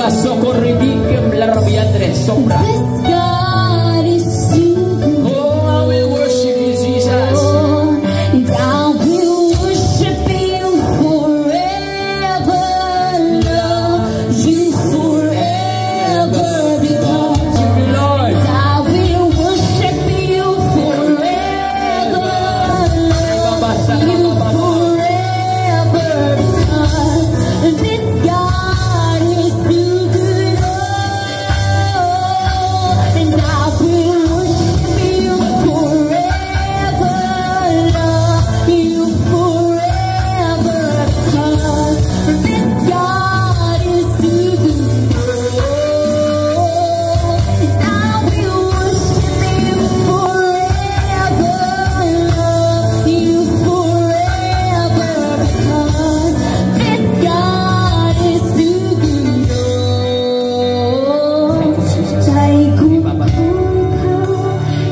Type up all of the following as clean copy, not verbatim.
Socorridikem larabiandre sombra. God is you. Oh, I will worship you, Jesus. And I will worship you forever, love you forever, because Lord, I will worship you forever, love you forever, because this God is too good. Oh, and I will worship you forever, love you forever, because this God is too good. Oh, and I will worship you forever, love you forever, because this God is too good. Dahil kung ikaw,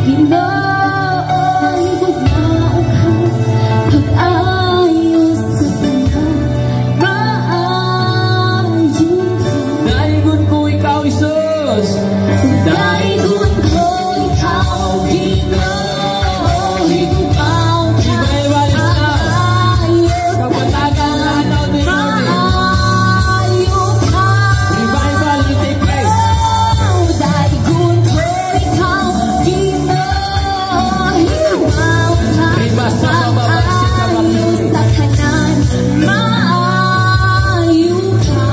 ginaahigod na ukaw, pag-ayos sa tanan, maayon ka. naigun ko ikaw, Jesus. Dahil kung ikaw, ginaahigod na ukaw, pag-ayos sa Kapatagang araw din namin. maayon ka. Revival, you take place. Dahil kung ikaw, ginaahigod na ukaw, Ribasa ka babasik ka ayos sa kanan, maayon ka.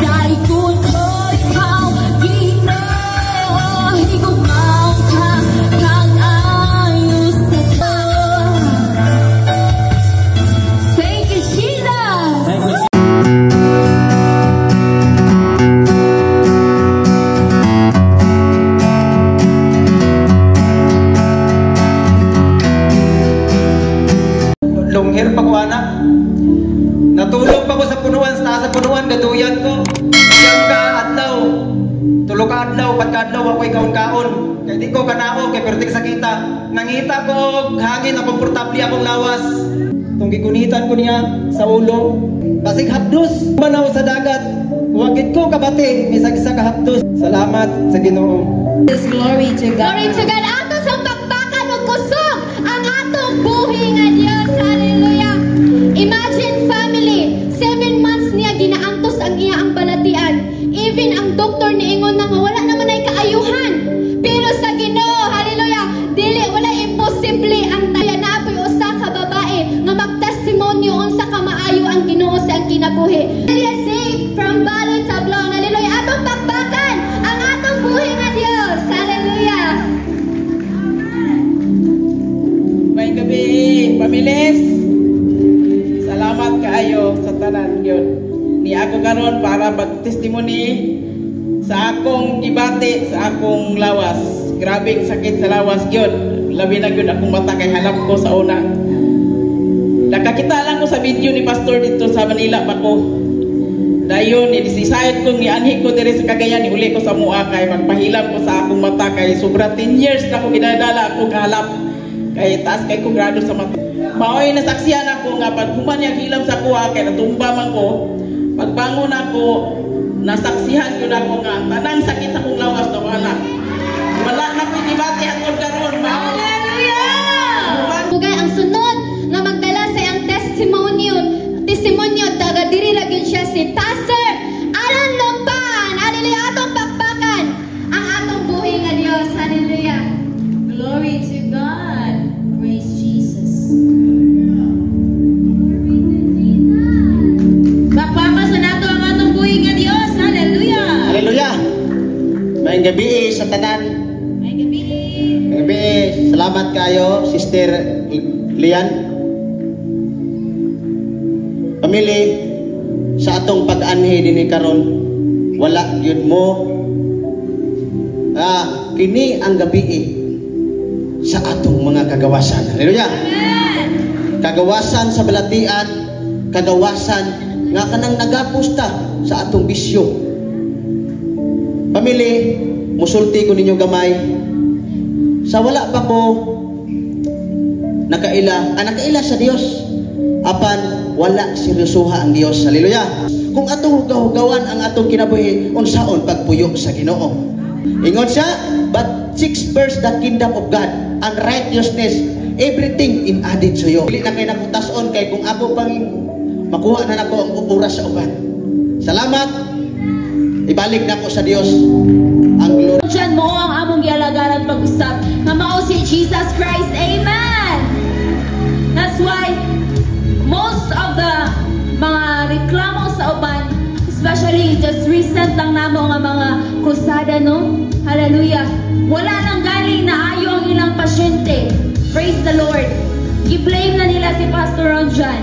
Dahil kung ikaw, ginahigog mo ka, pag-ayos sa kanan. Thank you, Jesus! Thank you, Lunghir pa ko anak. Natulog pa ko sa punuan, sa punuan, gatuyan ko. Siyang ka adlaw. Tulog ka adlaw, pagka-adlaw ako'y kaon-kaon. Kaya di ko kanao, kaya pertik sakita. Nangita ko, hangin na komportable akong lawas. Itong gigunitan ko niya sa ulo. Basig hapdos, manaw sa dagat. Huwagit ko kabati, isa-isa ka hapdos. Salamat sa Ginoo. Glory to God. Glory to God. Ato sa bakbakan o kusog ang atong buhi nga Dios. Hallelujah. Imagine family, 7 months niya ginaantos ang iya ang balatian. Even ang doktor ni ingon na nga wala naman ay kaayuhan. Pero sa Ginoo, hallelujah, dili wala imposible ang tayo na apoy usa ka babae nga magtestimonyo unsa ka maayo ang Ginoo sa ang kinabuhi. Hallelujah, say from valley to Tablon. Hallelujah. Atong bakbakan ang atong buhi nga Dios. Hallelujah. May gabi, pamilis. Salamat kaayo sa tanan yun. Ni ako karon para mag-testimony sa akong gibati, sa akong lawas. Grabing sakit sa lawas yun. Labi na yun akong mata kay halap ko sa una. Nakakita lang ko sa video ni Pastor dito sa Manila pa ko. Dayon, i-decide kong ni-anhi ko dire sa Cagayan, uli ko sa mua kay magpahilam ko sa akong mata kay sobra 10 years na ako ginadala akong halap. Kay taas kay kong grado sa mata. Maoy nasaksihan ako nga pag human niya hilam sa kuha kay natumba man ko. Pagbangon ako, nasaksihan ko na ako nga tanang sakit sa kong lawas na wala. Wala na ko dibati ako karon ma. Hallelujah! Tugay ang sunod nga magdala sa iyang testimonyo taga diri ra gyud siya si Pastor Alan Lompan. Hallelujah! Atong bakbakan ang atong buhi nga Dios. Hallelujah! Glory to God. Praise Jesus. Bakbakan sa nato ang atong buhi nga Dios. Hallelujah! Hallelujah! May gabi sa tanan. May gabi. May gabi. Salamat kayo, Sister Lian. Pamili, sa atong pag-anhi din karon wala yun mo. Kini ang gabi sa atong mga kagawasan. Hallelujah! Kagawasan sa balatian, kagawasan nga kanang nagapusta sa atong bisyo. Pamili, musulti ko ninyo gamay. Sa wala pa ko nakaila sa Dios. Apan wala seryosoha ang Dios. Hallelujah. Kung atong hugaw-hugawan ang atong kinabuhi, unsaon pagpuyo sa Ginoo. Ingon siya, but seek first the kingdom of God and righteousness, everything in added to you. Dili na kay nakutason kay kung ako pang makuha na nako ang oras sa uban. Salamat. Ibalik na ko sa Dios ang glory. Diyan mo ang among gialagaran pag-usap nga mao si Jesus Christ. Amen. That's why most of the mga reklamo sa uban, especially just recent lang namo nga mga krusada, no? Hallelujah. Wala nang galing na ayo ang ilang pasyente. Praise the Lord. I-blame na nila si Pastor Ron John.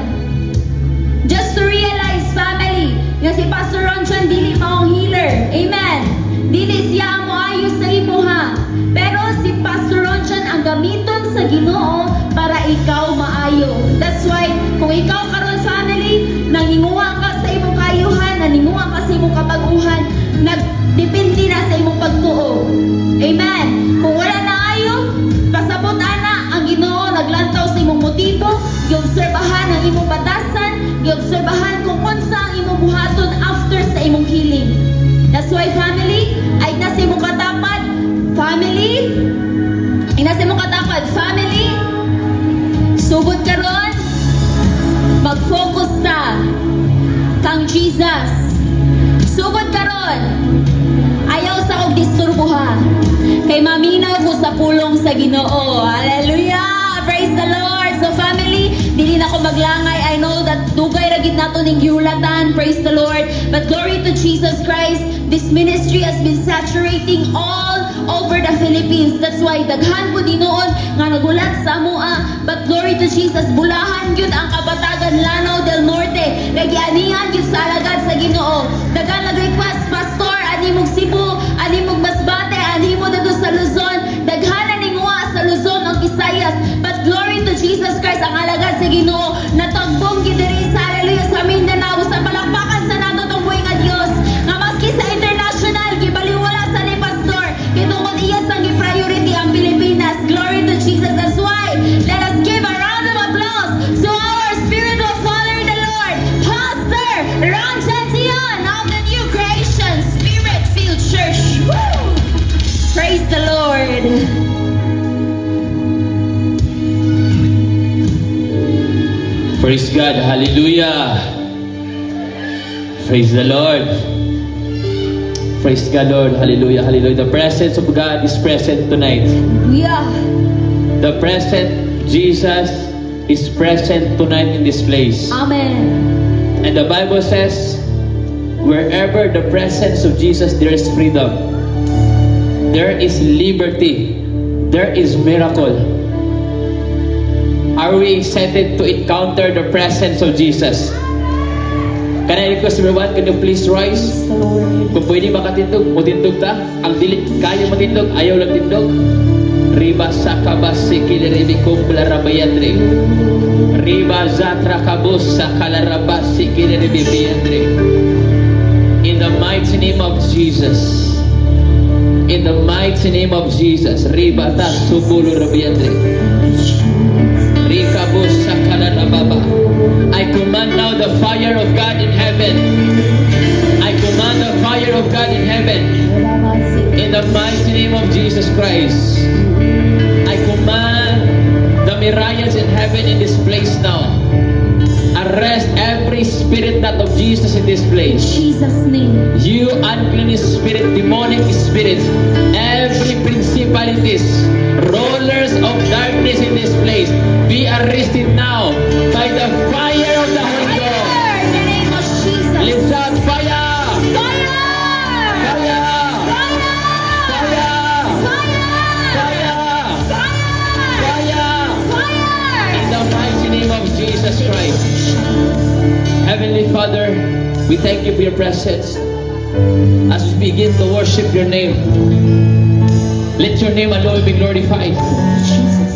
Just to realize, family, nga si Pastor Ron John dili maong healer. Amen. Dili siya mo ayos sa imo, ha. Pero si Pastor Ron John ang gamiton sa Ginoo para ikaw maayo. That's why kung ikaw karon, family, nanginguha ka sa imong kaayuhan, nanginguha ka sa imong kabaguhan, nagdepende na sa imong pagtuo. Amen. Kung wala na ayo, pasabot ana ang Ginoo naglantaw sa imong motibo, giobserbahan ang imong batasan, giobserbahan kung unsa ang imong buhaton after sa imong healing. That's why, family, ay nasa imong katapat, family, ay nasa imong katapat, family, sugod karon, mag-focus ta kang Jesus. Sugod karon, ayaw sa kong disturbuha. Kay maminaw ko sa pulong sa Ginoo. Hallelujah! Praise the Lord! So family, dili na ko maglangay. I know that dugay ragid nato ning giulatan. Praise the Lord! But glory to Jesus Christ. This ministry has been saturating all over the Philippines. That's why daghan po dinoon nga nagulat sa amoa. But glory to Jesus, bulahan gyud ang kabatagan Lanao del Norte. Nagianihan gyud sa alagad sa Ginoo. Daghan nag-request, Pastor, ani mong Cebu, ani mong Masbate, ani mo dito sa Luzon. Daghan na ninguha sa Luzon o Visayas. But glory to Jesus Christ, ang alagad sa Ginoo. Natagbong gyud diri sa hallelujah sa Mindanao. Sa palakpakan sa nato tong buhay nga Dios. Nga maski sa international, gibaliwala sa ni Pastor. Kitungod iya sang gi-priority ang Pilipinas. Glory to Jesus. That's why, let us give a round of applause to our spiritual father in the Lord, Pastor Ron Chantion of the New Creation Spirit-Filled Church. Woo! Praise the Lord. Praise God. Hallelujah. Praise the Lord. Praise God, Lord. Hallelujah. Hallelujah. The presence of God is present tonight. Yeah. The present Jesus is present tonight in this place. Amen. And the Bible says, wherever the presence of Jesus, there is freedom. There is liberty. There is miracle. Are we excited to encounter the presence of Jesus? Can I request everyone, can you please rise? Kung pwede makatindog, mutindog ta. Ang dili, kaya matindog, ayaw lang tindog. Riba sakabas sikiliribi kumbla rabayandri. Riba zatra kabus sakalarabas sikiliribi biyandri. In the mighty name of Jesus. In the mighty name of Jesus. Riba ta subulu rabayandri. Rikabus sakalarababa. I command now the fire of God in heaven. I command the fire of God in heaven. In the mighty name of Jesus Christ. I command the myriads in heaven in this place now. Arrest every spirit not of Jesus in this place. Jesus' name. You unclean spirit, demonic spirit, every principalities, rollers of darkness in this place, be arrested now by the fire of the Holy Ghost. Fire in the name of Jesus. Lift up fire! Fire! Fire! In the mighty name of Jesus Christ. Heavenly Father, we thank you for your presence. As we begin to worship your name, let your name alone be glorified.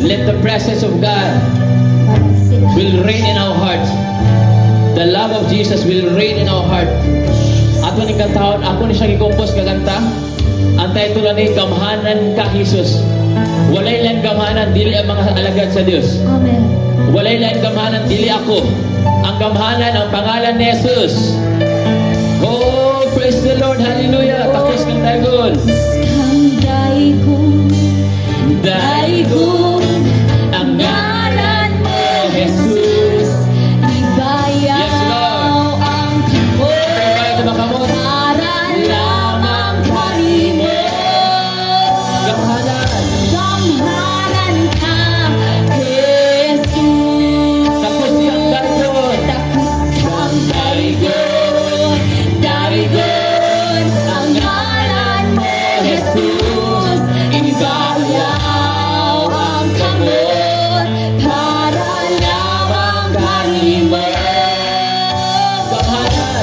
Let the presence of God will reign in our heart. The love of Jesus will reign in our heart. Ato ni kantahon, ako ni siya gikompos kaganta. Ang title ni Gamhanan ka Jesus. Walay lang gamahanan, dili ang mga alagad sa Dios. Amen. Walay lang gamahanan, dili ako. Ang gamahanan, ang pangalan ni Jesus. Oh, praise the Lord, hallelujah. Takos ng dagon. Dagon, ang ngalan mo, Jesus. Ibayaw ang kamot, para lamang kanimo. Gamahanan ka, Jesus. Tapos siyang dagon. Dagon, ang ngalan mo, Jesus. Ibayaw ang kamot, para lamang kanimo.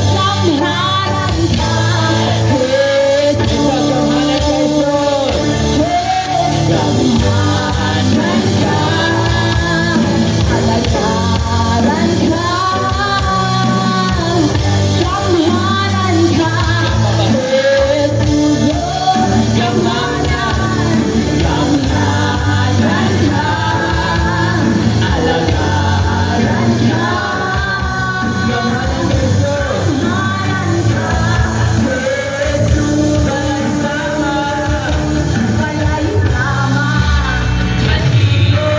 Gamahanan ka, Jesus. Gamahanan ka, alagaran ka. Gamahanan ka, Jesus. Gamahanan ka, alagaran ka. Walay sama kanimo,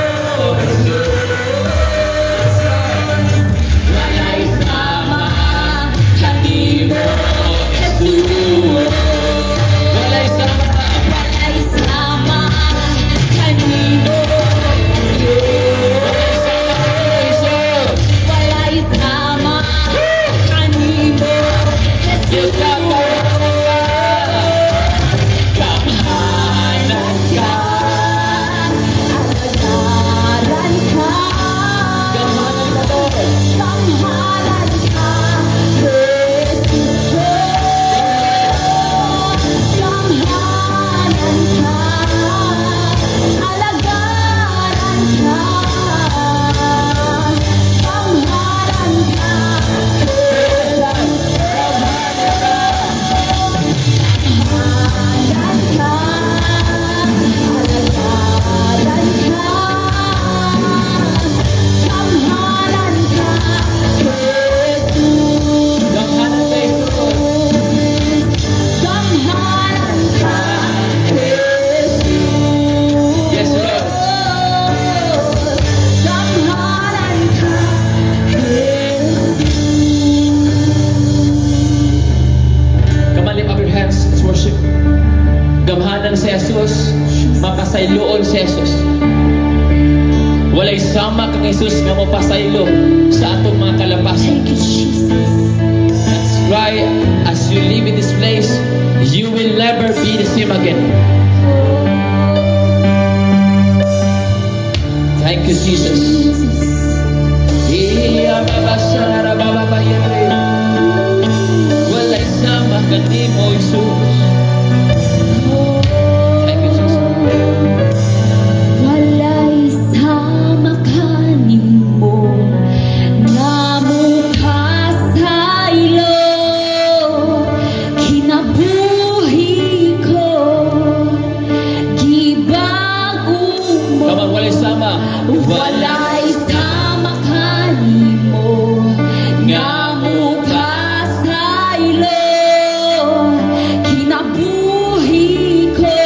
Jesus. Walay sama kanimo, Jesus. Walay sama kanimo, Jesus. Gamahanan ka, alagaran ka. Gamahanan ka, Lord. Gamahanan ka, Jesus. Gamahanan ka, alagaran ka. Gamahanan ka, Yes, Lord. Come on, lift up your hands. Let's worship. Gamahanan si Jesus, mapasayloon si Jesus. Walay sama kang Jesus nga mapasaylo sa atong mga kalapasan. That's why as you live in this place, you will never be the same again. Thank you, Jesus. Walay sama kanimo, Jesus. Thank you, Jesus. Walay sama kanimo, namukasaylo, kinabuhi ko, gibago mo. Come on, walay sama. Walay sama kanimo, namukasaylo, kinabuhi ko,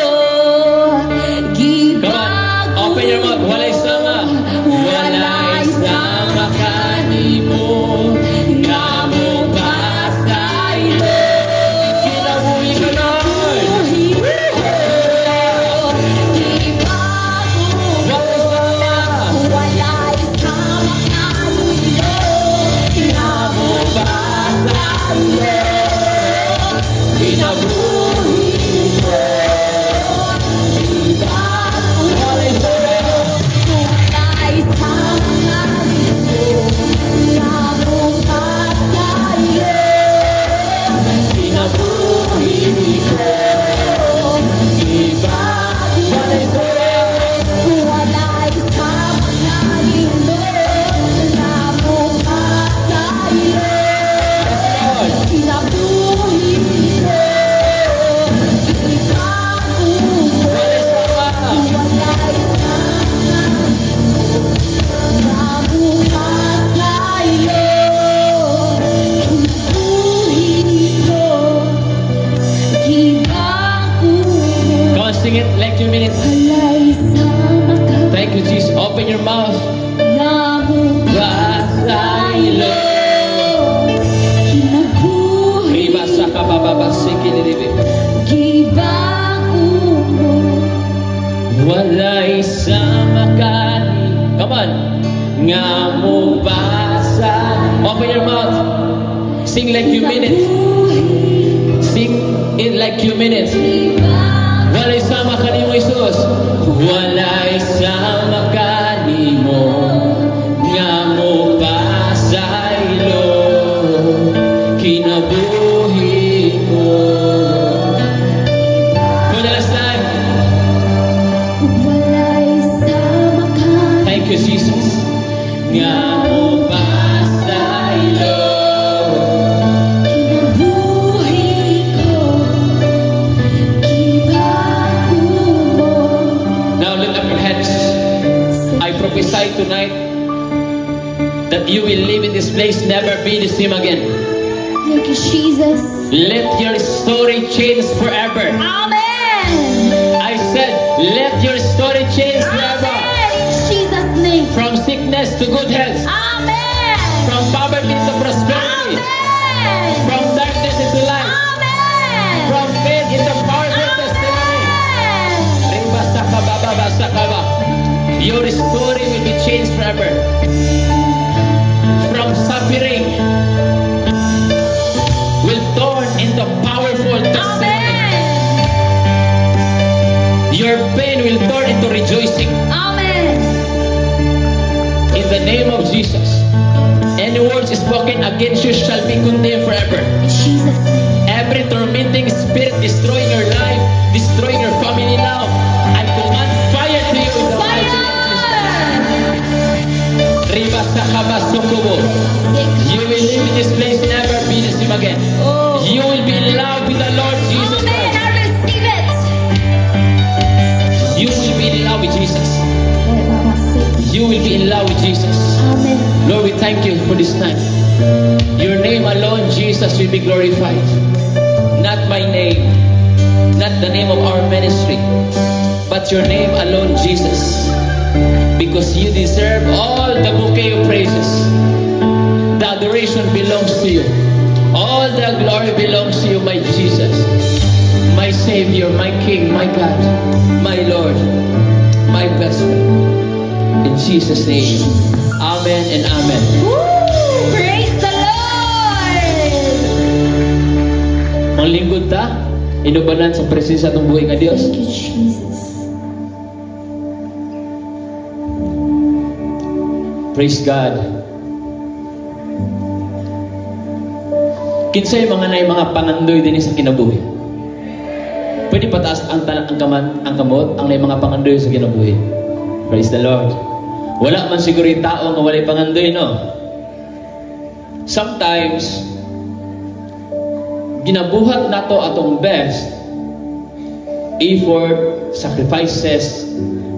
Come on, open your mouth. Walay sama. Walay sama kanimo, namukasaylo, kinabuhi ko, Lord. Walay sama. Sing it like you mean it. Walay sama ka Thank you, Jesus. Open your mouth. Basailo kinabuhi Riba sa kabababa. Sikiliribi. gibago mo Walay sa makani. Come on. Nga mo basa. Open your mouth. Sing like you mean it. Sing it like you mean it. Walay sa makani mo, Jesus. Walay sa makani mo. Nga mo basailo. Kinabuhi ko. For the last time. walay sama ka Thank you, Jesus. Nga mo basailo. kinabuhi ko gibago mo Now lift up your hands. I prophesy tonight that you will live in this place, never be the same again. Thank you, Jesus. Let your story change forever. Amen. I said, let your story change forever. Amen. In Jesus' name. From sickness to good health. Amen. From poverty to prosperity. Amen. From darkness into light. Amen. From faith into powerful testimony. Riba saka baba basa kaba. Your story will be changed forever. From suffering will turn into powerful testimony. Your pain will turn into rejoicing. Amen. In the name of Jesus. Any words spoken against you shall be condemned forever. In Jesus' name. Every tormenting spirit destroying your life, destroying your family now, I command fire to you in the mighty name of Jesus. Riba sakaba sokobo. You will live in this place, never be the same again. Oh. You will be in love with the Lord Jesus Amen. Christ. I receive it. You will be in love with Jesus. You will be in love with Jesus. Amen. Lord, we thank you for this night. Your name alone, Jesus, will be glorified. Not my name, not the name of our ministry, but your name alone, Jesus. Because you deserve all the bouquet of praises. The adoration belongs to you. All the glory belongs to you, my Jesus. My Savior, my King, my God, my Lord, my best friend. In Jesus' name, amen and amen. Woo! Praise the Lord. Ang lingkod ta, inubanan sa presensya ng buhay nga Diyos. Thank you, Jesus. Praise God. Kinsay mga na mga pangandoy din sa kinabuhi. Pwede pataas ang kamot, ang mga pangandoy sa kinabuhi. Praise the Lord. Wala man siguro yung tao nga walay pangandoy, no? Sometimes, ginabuhat nato atong best, effort, sacrifices,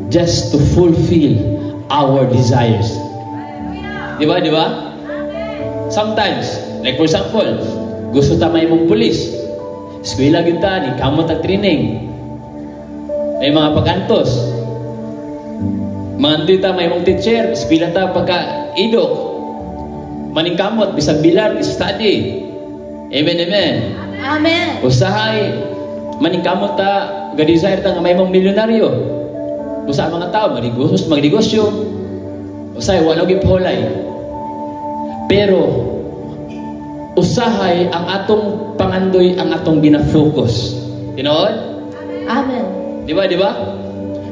just to fulfill our desires. Di ba? Di ba? Sometimes, like for example, gusto ta may mong pulis. Eskwela gyud ta, ni kamot ang training. May mga pagantos. Mangandoy ta may mong teacher, eskwela ta pagka idok. Maning kamot, bisag bilar, study. Amen, amen. Amen. Usahay, maning kamot ta, ga-desire ta nga may mong milyonaryo. Usahay mga tao, magnegosyo. Usahay, wala gyud holay. Pero, usahay ang atong pangandoy, ang atong ginafocus. Tinood? Amen. Di ba, di ba?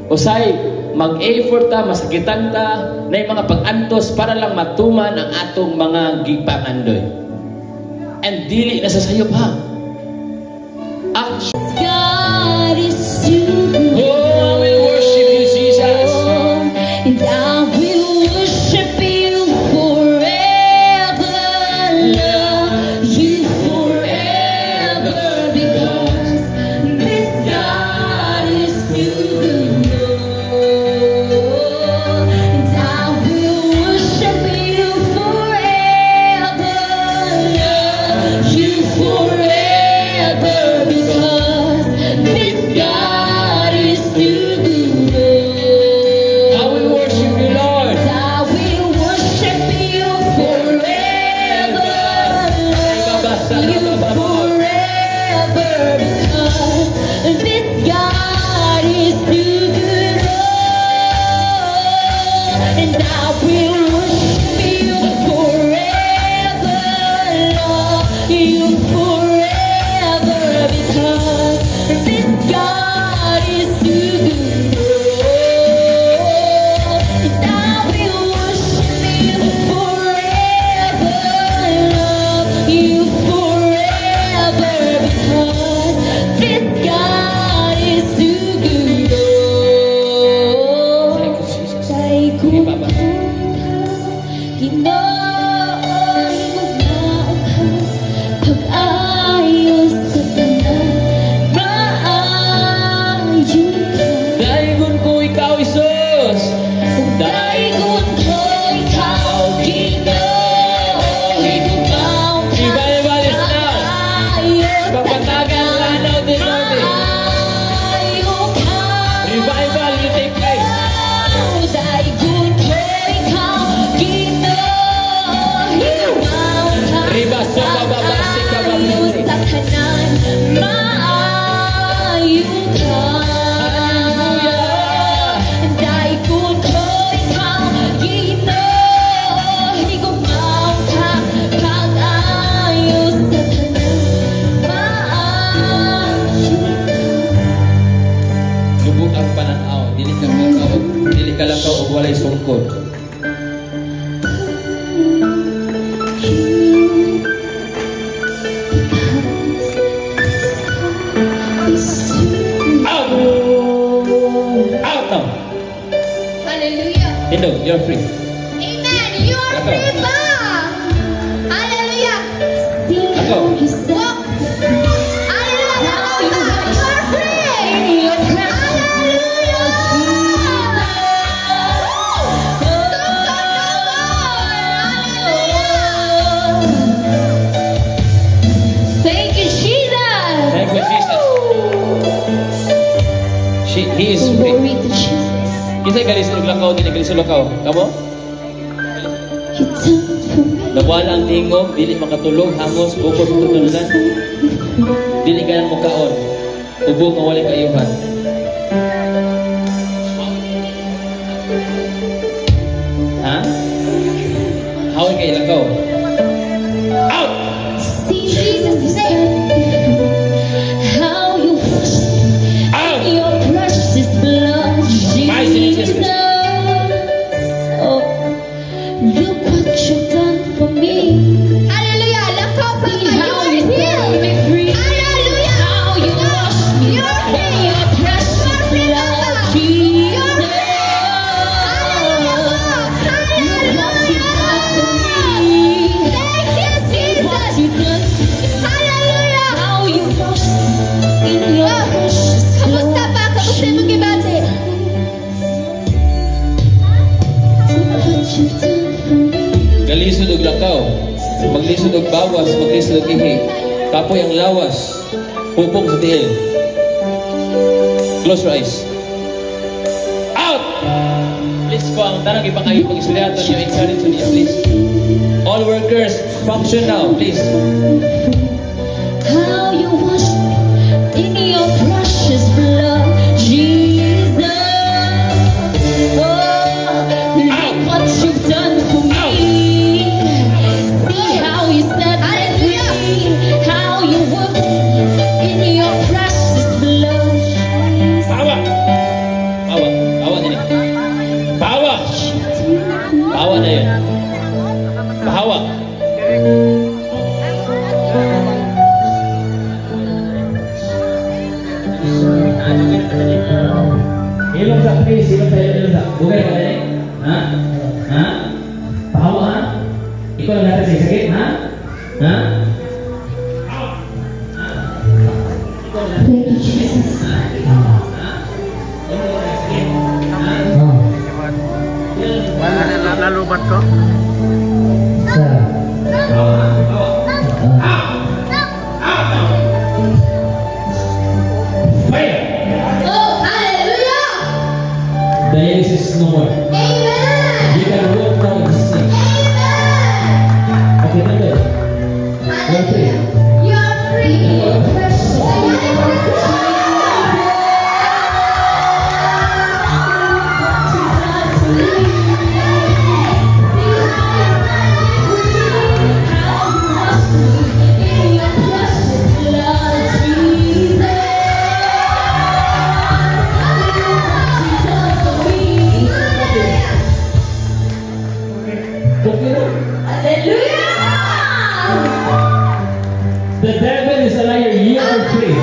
Usahay, mag-effort ta, masakitan ta, na yung mga pag-antos para lang matuman ang atong mga gipangandoy. And dili na sa sayop, ha? Action. God is too good. Oh, I will worship you, Jesus. And I will worship you forever. Love you forever. Because this God is too good. And I will worship you forever. Love you forever. Because this God tanan maayo ka. Dahil kung ko'y Ginoo, higumaw ka pag-ayos sa tanan maayo ka. Lubog ang pananaw, dili ka lakaw o walay sungkod. Out! Out now! Hallelujah. Tindog, you're free. Amen. You are free ba? Hallelujah. See Ako. how you walk. Hallelujah. You are free. Thank you, Jesus. Thank you, Jesus. He is free. Glory to Jesus. Kisa'y galisulog lakaw, dili galisulog lakaw. Kamo? You done for me. Nawala ang tingog, dili makatulog, hangos, bukos, tutulunan. Dili ganan mo kaon. Ubog ang walay kaayuhan. Ha? Hawin kayo lakaw. Out! See Jesus say how you wash Out! your precious blood, Jesus. Jesus. Oh, look what you've done for me. Hallelujah. See how you set me free. Hallelujah. How you wash me in your precious blood, Jesus. Look what you've done for me. Thank you, Jesus. What you've done. Hallelujah. How you wash me in your precious blood. Kamusta pa? Kamusta yung gibate? What you've done for me. Galisod og lakaw. Maglisod og bawas, maglisod og ihi. Kapoy ang lawas. Pupok sa tiil. Close your eyes. Out! Please po ang tanong ipangayong pag-isulyato niyo. Encourage niyo, please. All workers, function now, please. How you wash me in your precious blood, Jesus. Oh, look what you've done for me. See how you set me free. How you work in your precious blood, Jesus. Bawa! Bawa! Bawa na niya. Bawa! Bawa na yun. Bahawa! Ilong sa please, ilong sa ilong sa. Bugay ka na ha? Ha? Bahawa ha? Ikaw lang natin sa sakit, ha? Ha? Thank you, Jesus. Nalubat ko. Fire! Oh, hallelujah! Dialysis no more. Amen! You can walk now in Jesus' name. Amen! Okay, na good. Hallelujah! You are free in your precious The devil is a liar. You are free.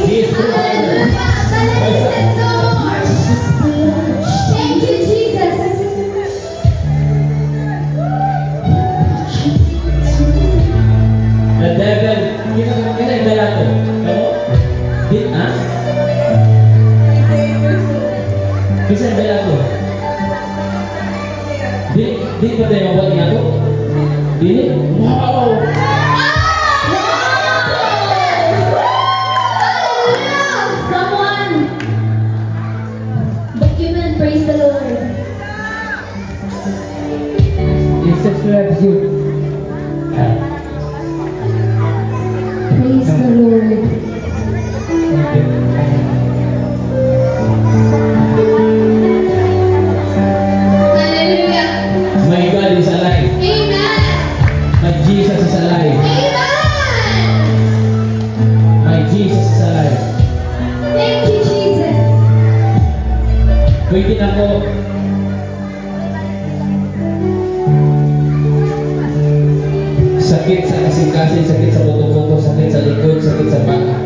He is free. Thank you, Jesus. The devil, kita yung dala ko. Kamu? Di, ha? Bisa yung dala ko. Di ba tayo mabuhat niya ako? Dili? Wow! Someone, document, praise the Lord. loves you. Praise the Lord. Hallelujah. My God is alive. Amen. My Jesus is alive. Amen. My Jesus is alive. Thank you, Jesus. Pwede na ko sakit sa kasing-kasing, sakit sa buto-buto, sakit sa likod, sakit sa baka.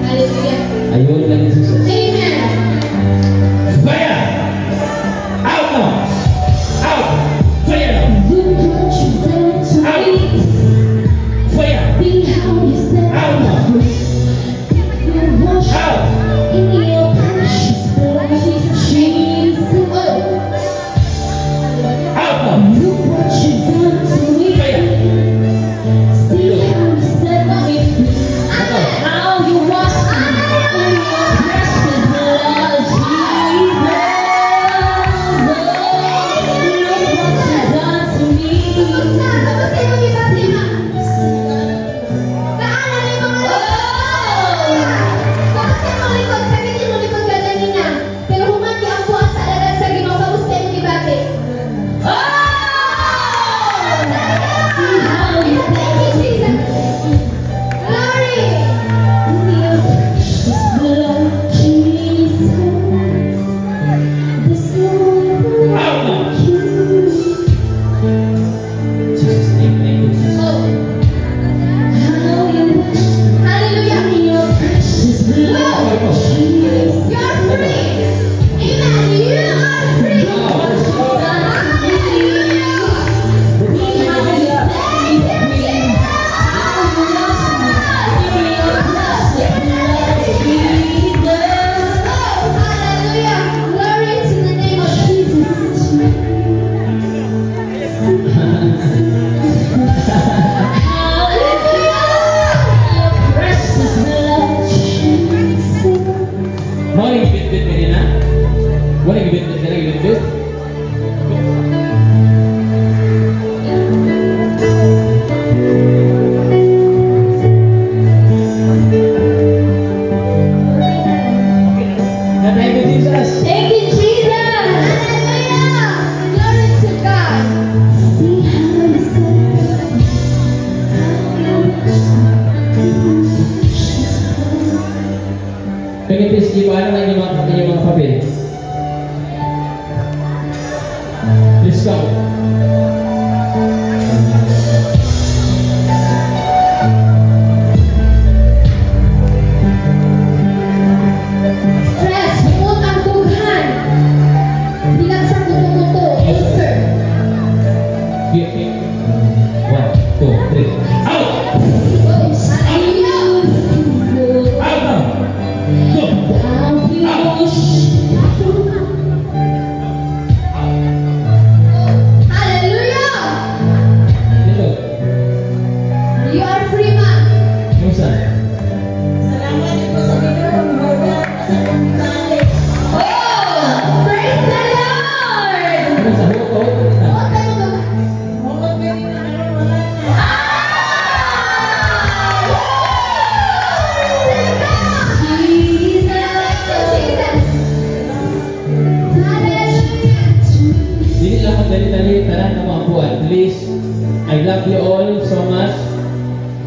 Hallelujah. Ayun lang ni Jesus. Amen. Fire! Out now! Out! Fire now! Look what you done to me. Fire! See how you set Out me now! free. You wash Out! in your precious blood, Jesus. Oh. Out now! Look what you done to me. Fire! See how you set me free. How you wash me in your precious blood, Jesus.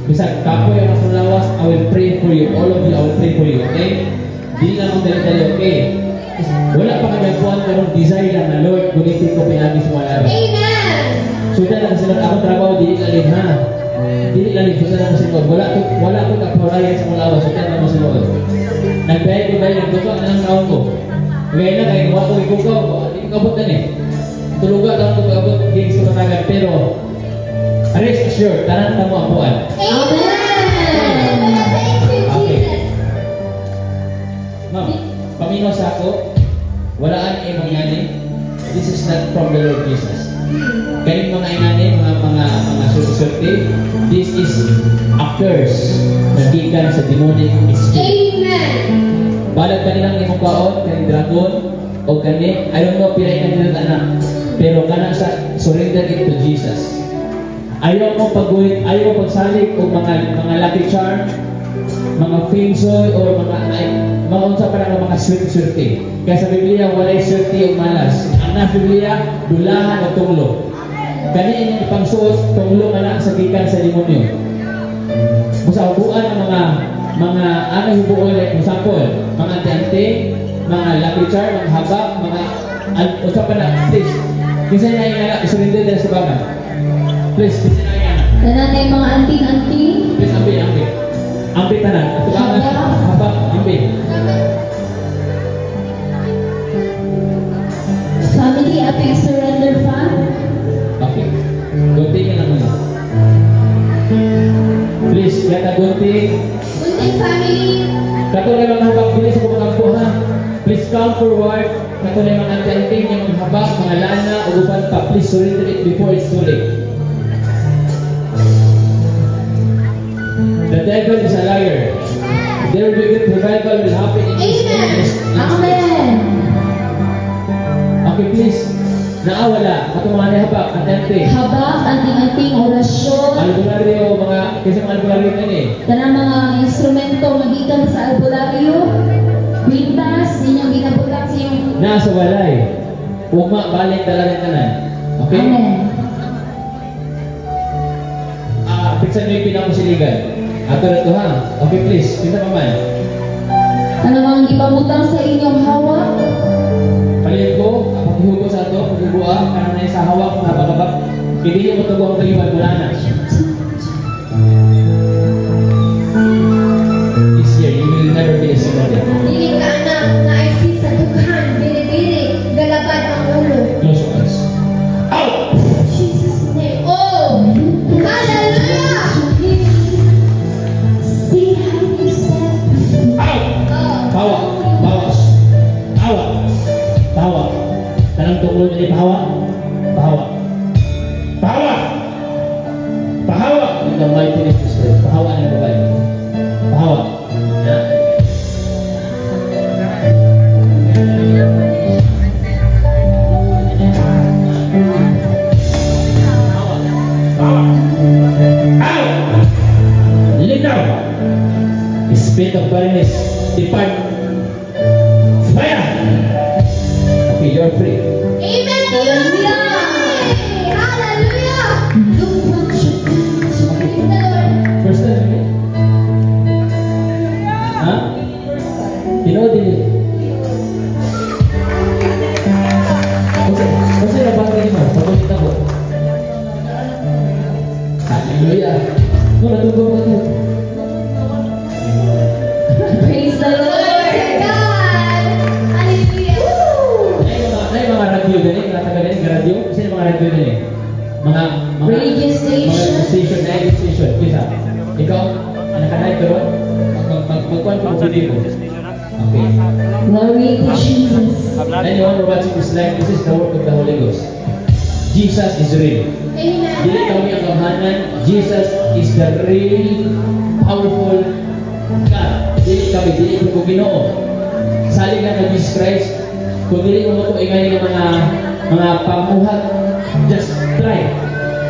Bisag kapoy ang akong lawas, I will pray for you. All of you, I will pray for you, okay? Di na akong dali-dali, okay? Wala pa kami buwan karong desire lang na Lord, gunitin ko pinagi sa mga araw. Amen. Suda lang kasunod akong trabaho, di lalim ha. Di lalim, suda lang kasunod. Wala ko kapurayan sa mga lawas, suda lang kasunod. Nagbayad ko ba yung duka na ng taon ko? Gaya na, kaya gawa ko ikukaw, di ko kabot na eh. Tuluga lang ko kabot, di sa matagal, pero rest assured, tanan na mo ang buwan. Amen. Thank you, Jesus. Ma'am, paminaw sa ako, walaan ay mangyari. This is not from the Lord Jesus. Kaning mga ingani, mga susunti, this is a curse na gikan sa demonic spirit. Amen. Balag kanilang imong kaon, kaning dragon, o kani, I don't know, pilay na nila na. pero kana sa surrender it to Jesus. Ayaw mo pagguhit, ayaw mo pagsalig o mga lucky charm, mga finsoy o mga unsa pa ng mga swerte. Kaya sa Biblia walay swerte o malas. Ang nasa Biblia dulahan o tunglo. Kani inyong ipangsuot tunglo nga sa gikan sa demonyo. Sa ubuan ng mga ano hibuon like example, mga anti-anti, mga lucky charm, mga habak, mga unsa pa na please. Kinsa na yung surrender nila sa baga. Please, kinsa na yung Tanan ay mga anting-anting. please, ambil. Ambil tanan. Ito ba? Habak, ambil. Family, ato yung surrender fund. Okay. Gunting lang muna. Please, kaya gunting. Gunting family. Katulad mga habak, bilis sa mga kampo ha. Please come forward. Katulad mga anting-anting, yung mga habak, mga lana, ugupan pa. Please surrender it before it's too late. The devil is a liar. There will be good revival will happen in this Amen. Amen. Okay, please. Naawala. Katulad mga habak, anting-anting. Habak, anting-anting, orasyon. Albularyo, kasi mga albularyo na eh. Tanang mga instrumento magikan sa albularyo. Quintas, inyong ginabutak sa iyong... Nasa walay. Uma, balik talaga tanan. Okay? Amen. Piksan mo yung pinakusiligan. Ato na ito ha. Okay, please. Pinta pa man. Tanang mga gipamutang sa inyong hawak. Palihan ko, paghihugo sa ito, paghihugoa, karang na sa hawak, napakabak. Hindi niyo matugong kayo mula na. This year, you will never be a single day. Dili ka anak na IC sa dughan. Bili-bili. Galapad ang ulo. Close your eyes. Out! Jesus name. Oh! Hallelujah! See how you step. Out! Oh. Pawa! Pawa! Pawa! Pawa! Tanang tungkol niya pahawa? Pahawa! Pahawa! Pahawa! In the mighty name of Jesus. Pahawa ng babae. Pahawa. Yeah. Spirit of barrenness, depart. Fire! Okay, you're free. Amen! Hallelujah! Hallelujah! Look what you did. Praise the Lord. First time, okay? Ha? Tinood din eh. Kasi nabangin mo, pagkakita ko. Hallelujah! No, natugong mo ito. Praise the Lord God! Hallelujah! Woo! Na yung mga radio din eh, mga taga din, radio. Kasi yung mga radio din eh. Mga Radio station. Mga station, radio station. Please ha. Ikaw, anak ka na ito ron? Magkuhan ko sa video. Okay. Glory to Jesus. Anyone who watching this live, this is the work of the Holy Ghost. Jesus is real. Amen. Dili kami ang kamhanan. Jesus is the real, powerful God. Dili kami, dili ko Ginoo. Salig na kay Jesus Christ. Kung dili mo ito ingay ng mga pamuhat, just try.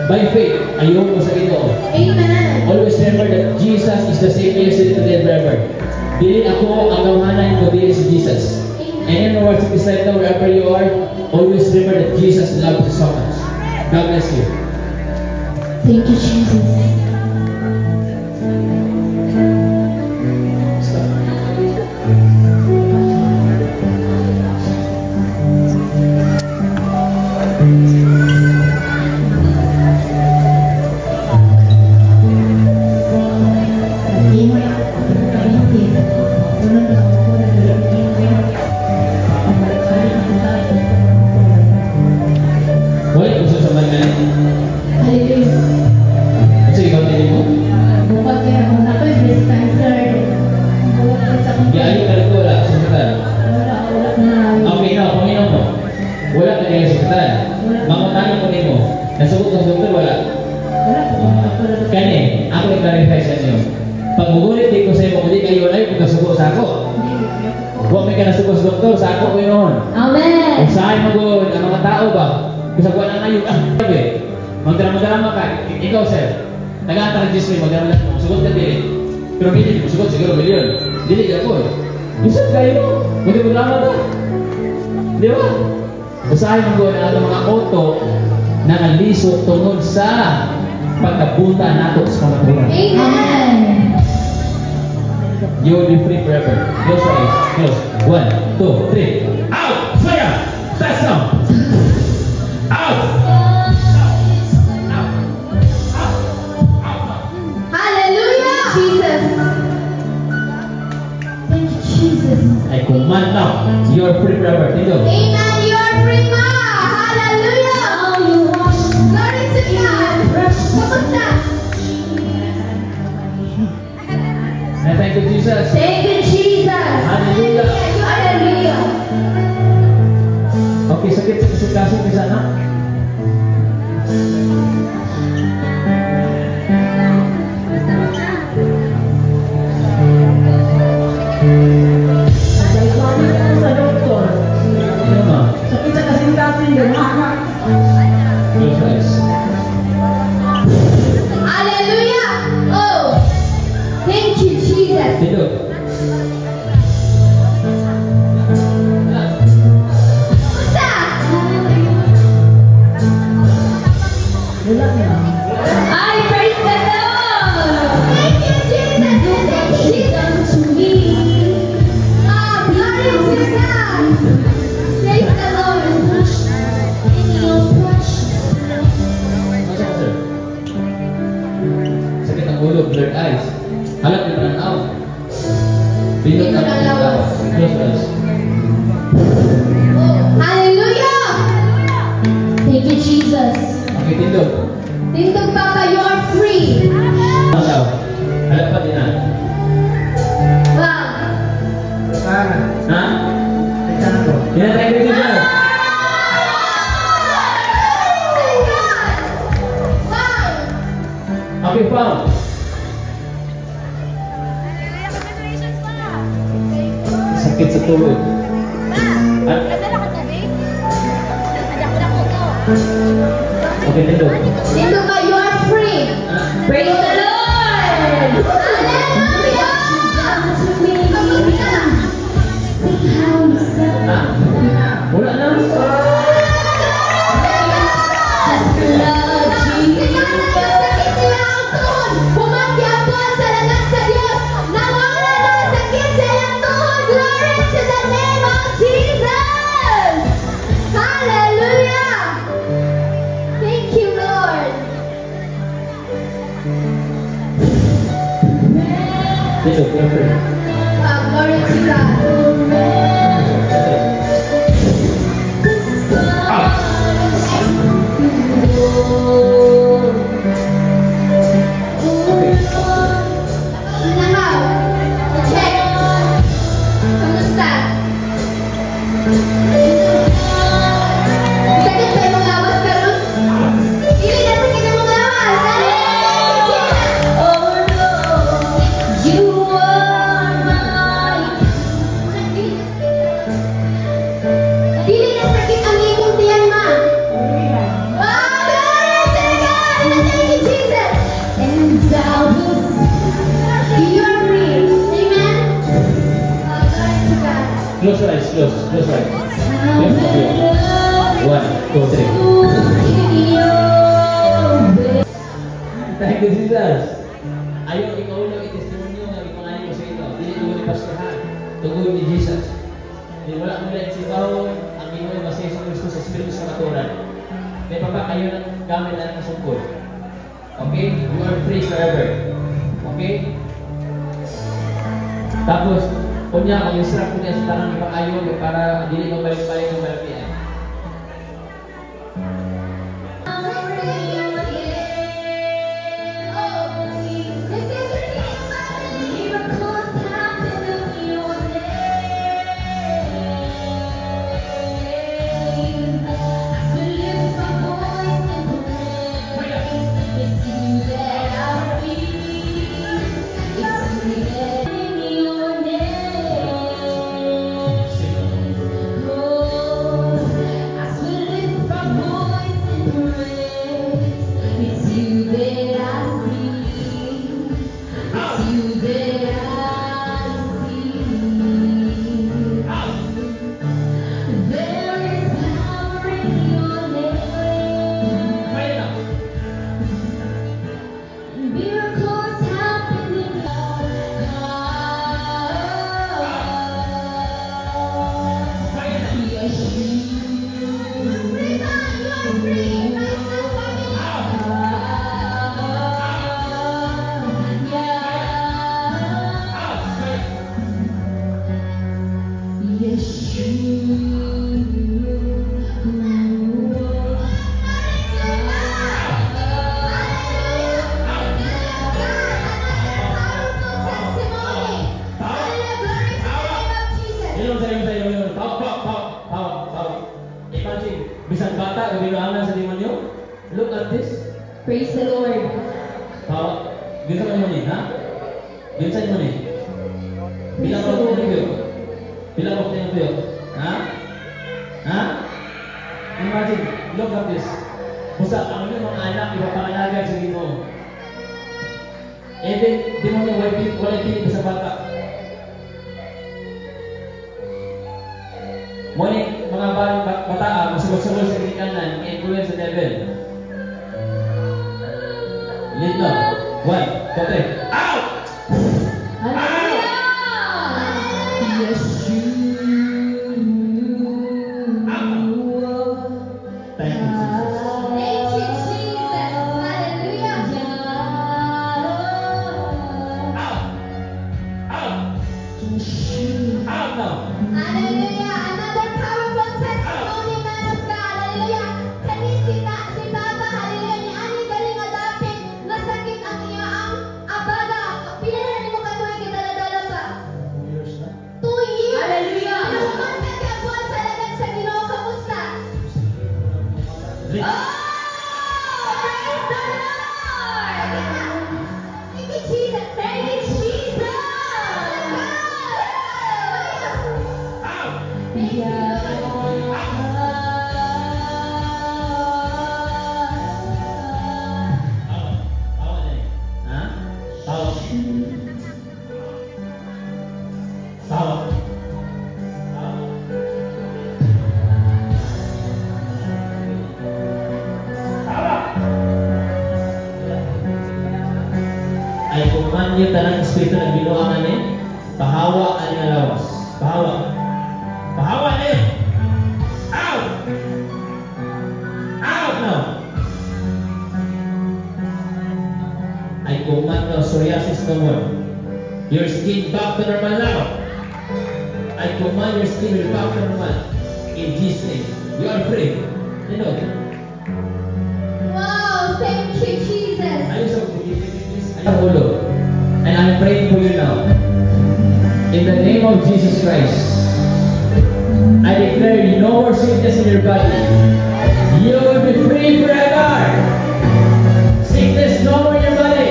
By faith, ayaw mo sa Ginoo. Amen. Always remember that Jesus is the same yesterday, today, and forever. Dili ako ang kamhanan ko, dili si Jesus. And in the words of this life now, wherever you are, always remember that Jesus loves you so much. God bless you. Thank you, Jesus. Wala ko sa saman na Hallelujah. kasi ikaw din mo. Bukod kaya kung ako yung breast cancer, wala ko sa kong Gaya ka rin ko, wala sa hospital. wala na. Okay na, Panginoon mo. Wala ka din sa hospital. Mga tanong ko din mo. Nasugot ng doktor, wala. Kani, ako i-clarify sa inyo. Pag mugulit di ko sa iyo, hindi kayo na yung pagkasuko sa ako. Huwag may ka nasuko sa doktor, sa ako ko yun. Amen. Kung saan magod, ang mga tao ba? Bisa ko na ngayon, sabi, magdrama-drama ka, ikaw sir, nag-register magdrama-drama, sugot ka din. Pero hindi, sugot siguro milyon. Dili ka po. Bisa kayo, magdrama ka. Di ba? Basahin mo na ang mga auto na nalisod tungod sa pagkapunta nato sa kamaturan. Amen. You will be free forever. Close your eyes. Close. 1, 2, 3. Out! Fire! Fast down! Out! Hallelujah! Jesus. Thank you, Jesus. I command now. You are free forever. Tito. Amen. You are free ma. Hallelujah. Glory to God. Kamusta? Thank you, Jesus. Thank you, Jesus. Hallelujah. Hallelujah. Okay, sakit sa kasih di sana. Sa doktor. Ano ma? Sakit sa kasing-kasing din. Close your eyes. Hallelujah. Oh. Thank you, Jesus. Tito. Kamusta? I praise the Lord. Thank you, Jesus. Thank you, Jesus. To me. Glory to God. Praise the Lord. In your precious love. Masa sir? Sakit ang ulo, blurred eyes. Halat yung pananaw. Pindot Pindot ang lawas. Close your eyes. Hallelujah. Thank you, Jesus. Okay, tindot. Tindog Papa, you are free. Mataw. Halat pa din na. Wow. Ha? Tinatay ko dito. Wow. Okay, found. Sakit sa tulog. Okay, tindot. Tindog Papa, you are free. Praise the Lord. Hallelujah. Kamusta? Wala na. Tindot, you're free. Glory to God. Nangaw. Check. Kamusta? Sakit ba yung lawas ka ron? Hindi na sakit ang lawas. Oh no, you are mine. Dili na sakit ang ikong tiyan, ma. Oh, glory to God. Thank you, Jesus. And I will you are free. Amen. Oh, glory to God. Close your eyes, close your eyes. Close. 1, 2, 3. Thank you, Jesus. Ayaw ikaw lang i-testimonyo ng ipangalan ko sa ito. Dili mo ni pastorahan. Tungkol ni Jesus. Di wala mo lang sibawon ang Ginoo nga si Kristo sa Espiritu sa Katuran. May papa kayo ng gamit na nasungkol. Okay? You are free forever. Okay? Tapos, kunya, mag-instruct ko niya sa tanang ipakayo para dili mo balik-balik ng malapian. Imagine, bisang bata, gabilangan sa demonyo. Look at this. Praise the Lord. Bisa ka naman ha? Bisa naman Bilang ako tayo na Bilang ako tayo na ha? Ha? Imagine, look at this. Busa, ang mga anak, ipapangalagan sa Ginoo. Even, di mo niya wala pinig sa bata. Ngunit, mga bata, masugod-sugod sa kinikanan, influence sa devil. Lead now. 1, 2, 3. Out! Hallelujah! Yes, you. Thank you, Jesus. Thank you, Jesus. Hallelujah. Out! Out! Out now! Hallelujah. Another powerful testimony, man of God. Hallelujah. Kani si Baba, hallelujah, ni ani galing adapin nga sakit ang iyang abaga. Pila na nimo katuig gidala-dala ba? 2 years. Hallelujah. Naman ka kabuan sa lagan sa Ginoo, kamusta? Oh! Praise the Lord! Thank you, Jesus. Thank you, Jesus. Thank you, Tawa na ha? Tawa. Tawa. Ay kumanyo tanang espiritu ng binuangan niya, pahawa ang nga lawas. Pahawa. Pahawa na yun. Out! Out now! I command now psoriasis no more. Your skin back to normal now. I command your skin will back to normal. In Jesus' name. You are free. You know. wow, thank you, Jesus. Ayos ako. Ulo. And I'm praying for you now. In the name of Jesus Christ, I declare no more sickness in your body. You will be free forever. Sickness no more in your body.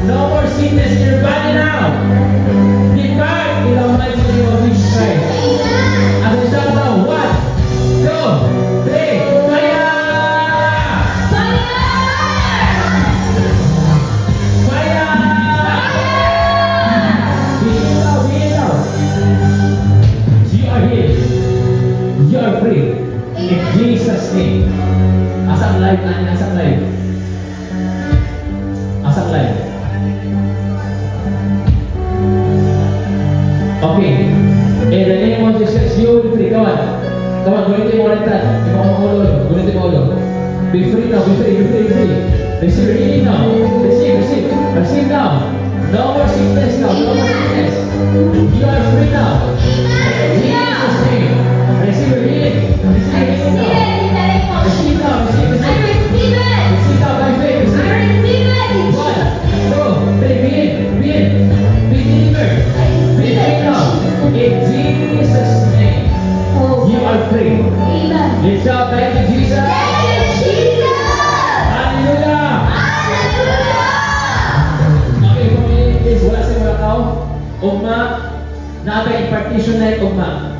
No more sickness in your body now. Depart in the mighty name of Jesus Christ. Amen. As we start now, 1, 2, 3, fire! Fire! Begin now. You are healed. You are free. In Jesus' name. Asang life, Ani? Asang life? Asang life? Okay. In the name of Jesus, you will be free. Come on. Come on, gulitin mo ulit tayo. Gulitin mo ulo. Be free now, be free, be free, be free. Receive healing now. Receive now. No more sickness now, no more sickness. You are free now. In Jesus' name. Receive healing. Receive healing now. Receive now, receive. Receive now by faith. Receive. 1, 2, 3, begin. Be delivered. Be free now. In Jesus' name. You are free. Lift up, thank you, Jesus. Hallelujah. Okay, family, please, wala sa mga tao. Ugma, natin impartition na yung ugma.